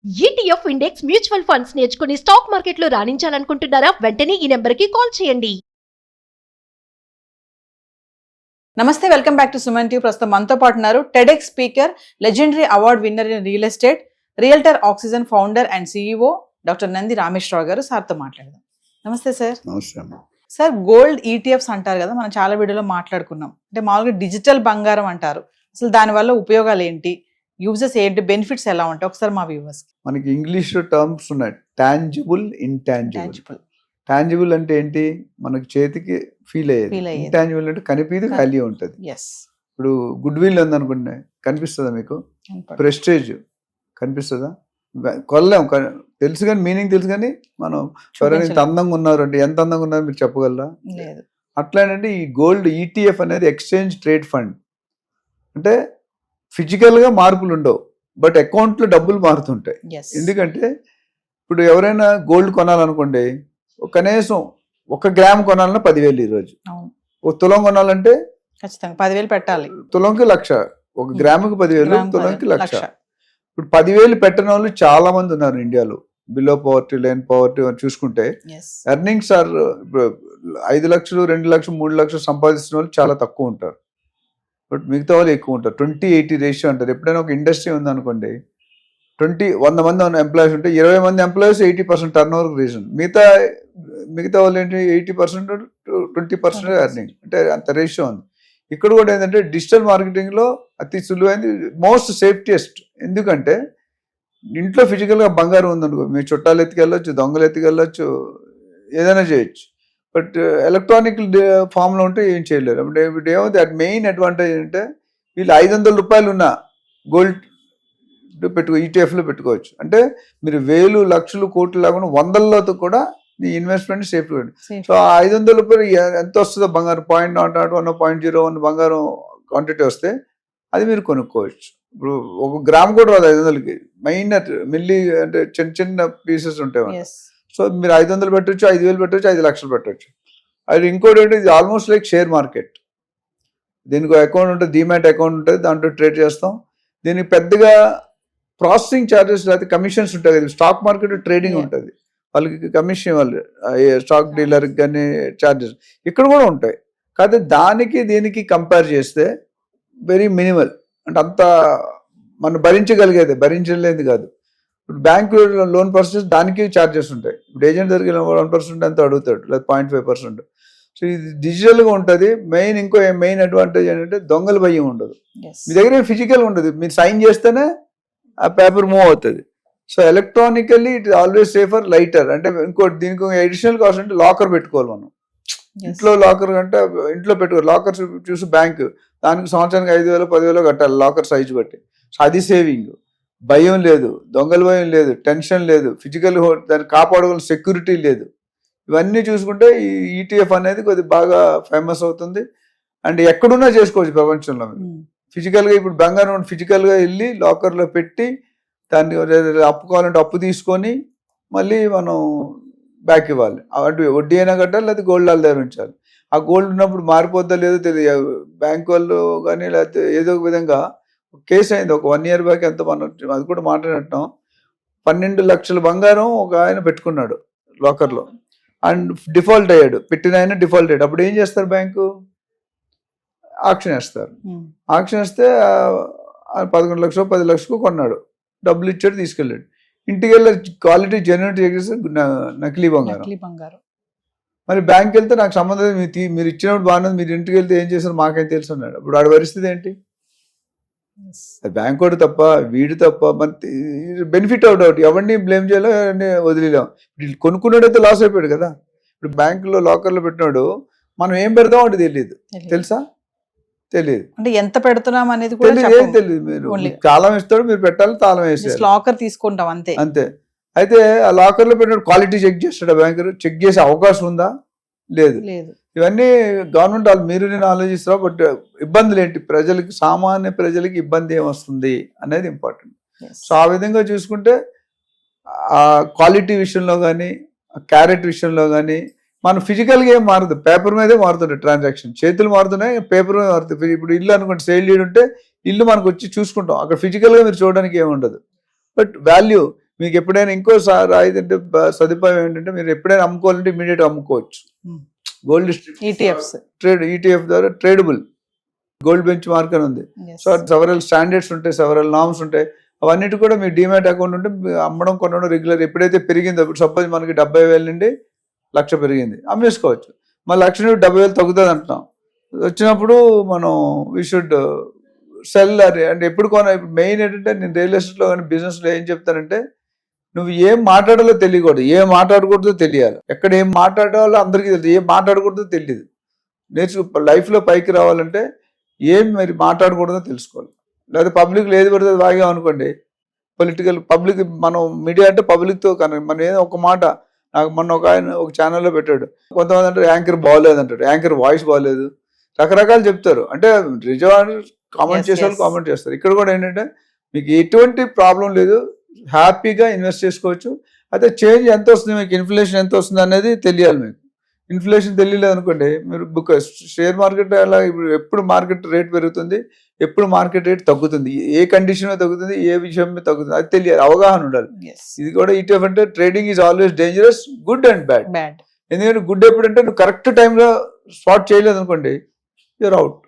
ETF index mutual funds నేర్చుకుని stock మార్కెట్లో రాణించాలనుకుంటున్నారా? వెంటనే ఈ నెంబర్కి కాల్ చేయండి. నమస్తే, welcome back to Suman TV. ప్రస్తుతం మనతో పాటు ఉన్నారు TEDx speaker, legendary award winner in real estate, realtor oxygen founder and CEO doctor Nandi Rameshwar Rao గారు. సార్తో మాట్లాడదాం. నమస్తే సార్. నమస్తే అమ్మ. సార్, గోల్డ్ ఈటీఎఫ్స్ అంటారు కదా, మనం చాలా వీడియోలో మాట్లాడుకున్నాం. అంటే మామూలుగా డిజిటల్ బంగారం అంటారు. అసలు దానివల్ల ఉపయోగాలు ఏంటి, యూజెస్ ఏంటి, బెనిఫిట్స్ ఎలా ఉంటాయి ఒకసారి మా వ్యూవర్స్. మనకి ఇంగ్లీష్ టర్మ్స్ ఉన్నాయి, టాంజిబుల్, ఇంటాంజిబుల్. టాంజిబుల్ అంటే ఏంటి, మనకి చేతికి ఫీల్ అయ్యేది. ఇంటాంజిబుల్ అంటే కనిపిది, వాల్యూ ఉంటుంది. ఇప్పుడు గుడ్ విల్ ఉందనుకోండి, కనిపిస్తుందా మీకు? ప్రెస్టేజ్ కనిపిస్తుందా? కొల్లేం, తెలుసు కానీ మీనింగ్ తెలుసు కానీ మనం ఎవరైనా ఇంత అందంగా ఉన్నారు అంటే ఎంత అందంగా ఉన్నారు మీరు చెప్పగలరా? అట్లాంటి ఈ గోల్డ్ ఈటీఎఫ్ అనేది ఎక్స్చేంజ్ ట్రేడ్ ఫండ్. అంటే ఫిజికల్గా మార్పులు ఉండవు, బట్ అకౌంట్లో డబ్బులు మారుతుంటాయి. ఎందుకంటే ఇప్పుడు ఎవరైనా గోల్డ్ కొనాలనుకోండి, కనీసం 1 గ్రామ్ కొనాలన్నా 10,000 ఈరోజు. ఒక తులం కొనాలంటే ఖచ్చితంగా 10,000 పెట్టాలి. తులంకి 1,00,000, 1 గ్రాముకి 10,000, తులంకి 1,00,000. ఇప్పుడు 10,000 పెట్టిన వాళ్ళు చాలా మంది ఉన్నారు ఇండియాలో. బిలో పవర్టీ, లైన్ పవర్టీ చూసుకుంటే ఎర్నింగ్స్ ఆర్ 5 లక్షలు, 2 లక్షలు, 3 లక్షలు సంపాదిస్తున్న వాళ్ళు చాలా తక్కువ ఉంటారు. బట్ మిగతా వాళ్ళు ఎక్కువ ఉంటారు. 20-80 రేషియో అంటారు. ఎప్పుడైనా ఒక ఇండస్ట్రీ ఉందనుకోండి, 100 మంది ఎంప్లాయీస్ ఉంటే 20 మంది ఎంప్లాయీస్ 80% టర్న్ ఓవర్ రీజన్. మిగతా వాళ్ళు ఏంటి 80%, 20% ఎర్నింగ్. అంటే అంత రేషియో ఉంది. ఇక్కడ కూడా ఏంటంటే డిజిటల్ మార్కెటింగ్లో అతి సులువైంది, మోస్ట్ సేఫ్టియెస్ట్. ఎందుకంటే ఇంట్లో ఫిజికల్గా బంగారం ఉందనుకో, మీ చుట్టాలు ఎత్తుకెళ్ళొచ్చు, దొంగలు ఎత్తుకెళ్ళొచ్చు, ఏదైనా చేయొచ్చు. బట్ ఎలక్ట్రానిక్ ఫామ్లో ఉంటే ఏం చేయలేరు. అంటే ఇప్పుడు ఏమవుతుంది, అది మెయిన్ అడ్వాంటేజ్ అంటే వీళ్ళు 500 రూపాయలు ఉన్న గోల్డ్ ఈటీఎఫ్లో పెట్టుకోవచ్చు. అంటే మీరు 1000, లక్షలు, కోట్లు లేకుండా 100తో కూడా మీ ఇన్వెస్ట్మెంట్ సేఫ్. సో 500 రూపాయలు ఎంత వస్తుందో బంగారం, 0.01, 0.01 బంగారం క్వాంటిటీ వస్తే అది మీరు కొనుక్కోవచ్చు. ఇప్పుడు 1 గ్రామ్ కూడా రాదు 500కి. మైనర్ మిల్లీ అంటే చిన్న చిన్న పీసెస్ ఉంటాయి. సో మీరు 500 పెట్టవచ్చు, 5,000 పెట్టవచ్చు, 5 లక్షలు పెట్టవచ్చు. అది ఇంకోటి ఏంటి, ఇది ఆల్మోస్ట్ లైక్ షేర్ మార్కెట్. దీనికి అకౌంట్ ఉంటుంది, డీమ్యాట్ అకౌంట్ ఉంటుంది, దాంట్లో ట్రేడ్ చేస్తాం. దీనికి పెద్దగా ప్రాసెసింగ్ ఛార్జెస్ లేకపోతే కమిషన్స్ ఉంటాయి కదా. స్టాక్ మార్కెట్ ట్రేడింగ్ ఉంటుంది, వాళ్ళకి కమిషన్ ఇవ్వాలి, స్టాక్ డీలర్కి కానీ ఛార్జెస్ ఇక్కడ కూడా ఉంటాయి. కాకపోతే దానికి దీనికి కంపేర్ చేస్తే వెరీ మినిమల్. అంటే అంత మనం భరించగలిగేది, భరించలేదు కాదు. ఇప్పుడు బ్యాంకు లోన్ పర్సెంటేజ్ దానికి ఛార్జెస్ ఉంటాయి. ఇప్పుడు ఏజెంట్ దగ్గర 1% అంతా అడుగుతాడు, లేదా 0.5%. సో ఇది డిజిటల్గా ఉంటుంది. ఇంకో మెయిన్ అడ్వాంటేజ్ ఏంటంటే దొంగల భయం ఉండదు. మీ దగ్గర ఫిజికల్ ఉండదు, మీరు సైన్ చేస్తేనే ఆ పేపర్ మూవ్ అవుతుంది. So electronically it is always safer, lighter. అంటే ఇంకోటి దీనికి ఎడిషనల్ కాస్ట్ అంటే లాకర్ పెట్టుకోవాలి మనం. ఇంట్లో లాకర్ అంటే ఇంట్లో పెట్టుకోవాలి. లాకర్ చూసి బ్యాంకు దానికి సంవత్సరానికి 5,000, 10,000 కట్టాలి లాకర్ సైజు బట్టి. సో అది సేవింగ్. భయం లేదు, దొంగల భయం లేదు, టెన్షన్ లేదు, ఫిజికల్ దాన్ని కాపాడుకోవాల్సిన సెక్యూరిటీ లేదు. ఇవన్నీ చూసుకుంటే ఈ ఈటీఎఫ్ అనేది కొద్దిగా బాగా ఫేమస్ అవుతుంది. అండ్ ఎక్కడున్నా చేసుకోవచ్చు ప్రపంచంలో. ఫిజికల్గా ఇప్పుడు బంగారం ఫిజికల్గా వెళ్ళి లాకర్లో పెట్టి దాన్ని అప్పు కావాలంటే అప్పు తీసుకొని మళ్ళీ మనం బ్యాక్ ఇవ్వాలి. అటు వడ్డీ అయినా కట్టాలి, లేకపోతే గోల్డ్ వాళ్ళ దగ్గర ఉంచాలి. ఆ గోల్డ్ ఉన్నప్పుడు మారిపోద్దా లేదో తెలియదు. బ్యాంక్ వాళ్ళు కానీ లేకపోతే ఏదో ఒక విధంగా కేసు అయింది ఒక 1 year బ్యాక్. ఎంత మనం అది కూడా మాట్లాడటం, 12 లక్షల బంగారం ఒక ఆయన పెట్టుకున్నాడు లాకర్లో అండ్ డిఫాల్ట్ అయ్యాడు. పెట్టిన ఆయన డిఫాల్ట్ అయ్యాడు. అప్పుడు ఏం చేస్తారు, బ్యాంకు ఆక్షన్ వేస్తారు. ఆక్షన్ వేస్తే 11 లక్షలు 10 లక్షలకు కొన్నాడు, డబ్బులు ఇచ్చాడు, తీసుకెళ్ళాడు. ఇంటికి వెళ్ళి క్వాలిటీ జెన్యున్ చేస్తే నకిలీ బంగారం. మరి బ్యాంక్ వెళ్తే నాకు సంబంధం, మీరు ఇచ్చినప్పుడు బాగున్నది, మీరు ఇంటికి వెళ్తే ఏం చేశారు మాకేం తెలుసు అన్నాడు. అప్పుడు ఆడ పరిస్థితి ఏంటి? బ్యాంక్ వాడు తప్ప, వీడు తప్ప, మన బెనిఫిట్ అవుట్ ఎవరిని బ్లేమ్ చేయాలో ఎవరిని వదిలేం. వీళ్ళు కొనుక్కున్నాడైతే లాస్ అయిపోయాడు కదా. ఇప్పుడు బ్యాంకులో లాకర్లో పెట్టినాడు, మనం ఏం పెడతాం అంటే తెలియదు. తెలుసా? తెలియదు. అంటే ఎంత పెడుతున్నాం అనేది తెలియదు. మీరు తాళం ఇస్తాడు, మీరు పెట్టాలి, తాళం వేసి లాకర్ తీసుకుంటాం అంతే. అయితే ఆ లాకర్ లో పెట్టిన క్వాలిటీ చెక్ చేస్తాడు బ్యాంకర్. చెక్ చేసే అవకాశం ఉందా? లేదు. ఇవన్నీ గవర్నమెంట్ వాళ్ళు మీరు నేను ఆలోచిస్తారు. బట్ ఇబ్బందులు ఏంటి, ప్రజలకి, సామాన్య ప్రజలకి ఇబ్బంది ఏమొస్తుంది అనేది ఇంపార్టెంట్. సో ఆ విధంగా చూసుకుంటే ఆ క్వాలిటీ విషయంలో కానీ, క్యారెట్ విషయంలో కానీ మనం ఫిజికల్గా ఏం మారదు, పేపర్ మీదే మారుతుంటాయి ట్రాన్సాక్షన్. చేతులు మారుతున్నాయి, పేపర్ మీద మారుతుంది. ఇప్పుడు ఇల్లు అనుకోండి, సేల్ డీడ్ ఉంటే ఇల్లు మనకు వచ్చి చూసుకుంటాం. అక్కడ ఫిజికల్గా మీరు చూడడానికి ఏమి ఉండదు. బట్ వాల్యూ మీకు ఎప్పుడైనా ఇంకోసారి రాయిదంటే సదుపాయం ఏంటంటే మీరు ఎప్పుడైనా అమ్ముకోవాలంటే ఇమీడియట్ అమ్ముకోవచ్చు. Gold ETFs. ETF ద్వారా ట్రేడబుల్ గోల్డ్ బెంచ్ మార్క్ అని ఉంది. సో సెవరల్ స్టాండర్డ్స్ ఉంటాయి, సెవరల్ నామ్స్ ఉంటాయి. అవన్నిటి కూడా మీ డిమాట్ అకౌంట్ ఉంటే అమ్మడం కొనడం రెగ్యులర్. ఎప్పుడైతే పెరిగిందో ఇప్పుడు సపోజ్ మనకి 70,000 నుండి 1,00,000 పెరిగింది, అమ్మేసుకోవచ్చు. మళ్ళీ 1,00,000 నుండి 70,000 తగ్గుతుంది అంటున్నాం. వచ్చినప్పుడు మనం వీ షుడ్ సెల్ అంటే ఎప్పుడు ఇప్పుడు మెయిన్ ఏంటంటే నేను రియల్ ఎస్టేట్లో కానీ బిజినెస్లో ఏం చెప్తానంటే నువ్వు ఏం మాట్లాడాలో తెలియకూడదు, ఏం మాట్లాడకూడదో తెలియాలి. ఎక్కడ ఏం మాట్లాడాలో అందరికీ తెలియదు, ఏం మాట్లాడకూడదో తెలియదు. లైఫ్లో పైకి రావాలంటే ఏం మరి మాట్లాడకూడదో తెలుసుకోవాలి. లేదా పబ్లిక్లో ఏది పడితే వాగాం అనుకోండి, పొలిటికల్ పబ్లిక్ మనం మీడియా అంటే పబ్లిక్తో కానీ మనం ఏదో ఒక మాట. నాకు మొన్న ఒక ఆయన ఒక ఛానల్లో పెట్టాడు, కొంతమంది అంటే యాంకర్ బాగోలేదు అంటాడు, యాంకర్ వాయిస్ బాగోలేదు, రకరకాలు చెప్తారు. అంటే నిజాన్ని కామెంట్ చేసే వాళ్ళు కామెంట్ చేస్తారు. ఇక్కడ కూడా ఏంటంటే మీకు ఎటువంటి ప్రాబ్లం లేదు, హ్యాపీగా ఇన్వెస్ట్ చేసుకోవచ్చు. అయితే చేంజ్ ఎంత వస్తుంది, మీకు ఇన్ఫ్లేషన్ ఎంత వస్తుంది అనేది తెలియాలి. మీకు ఇన్ఫ్లేషన్ తెలియలేదు అనుకోండి, మీరు షేర్ మార్కెట్ అలా ఇప్పుడు ఎప్పుడు మార్కెట్ రేట్ పెరుగుతుంది, ఎప్పుడు మార్కెట్ రేట్ తగ్గుతుంది, ఏ కండిషన్ మీద తగ్గుతుంది, ఏ విషయం మీద తగ్గుతుంది, అది తెలియాలి, అవగాహన ఉండాలి. ఇది కూడా ETF అంటే trading is always dangerous, good and bad. ఎందుకంటే గుడ్ ఎప్పుడంటే నువ్వు కరెక్ట్ టైంలో స్పాట్ చేయలేదు అనుకోండి, యూర్ అవుట్.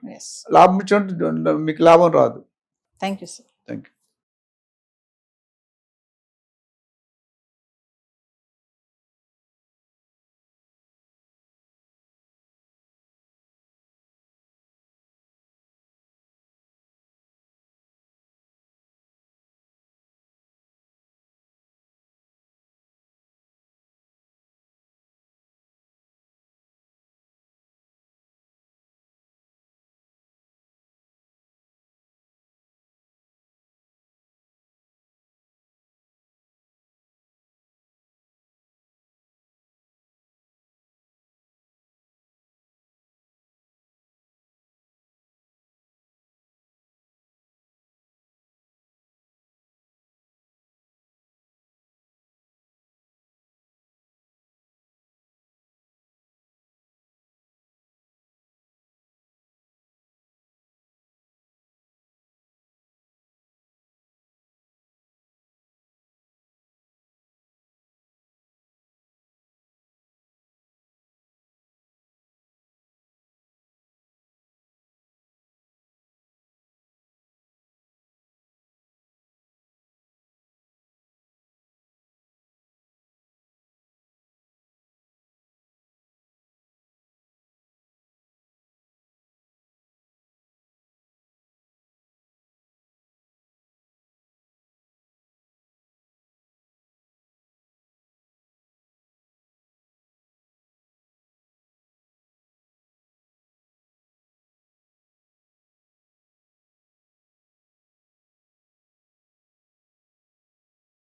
లాభం ఇచ్చినట్టు మీకు లాభం రాదు. Thank you sir. Thank you.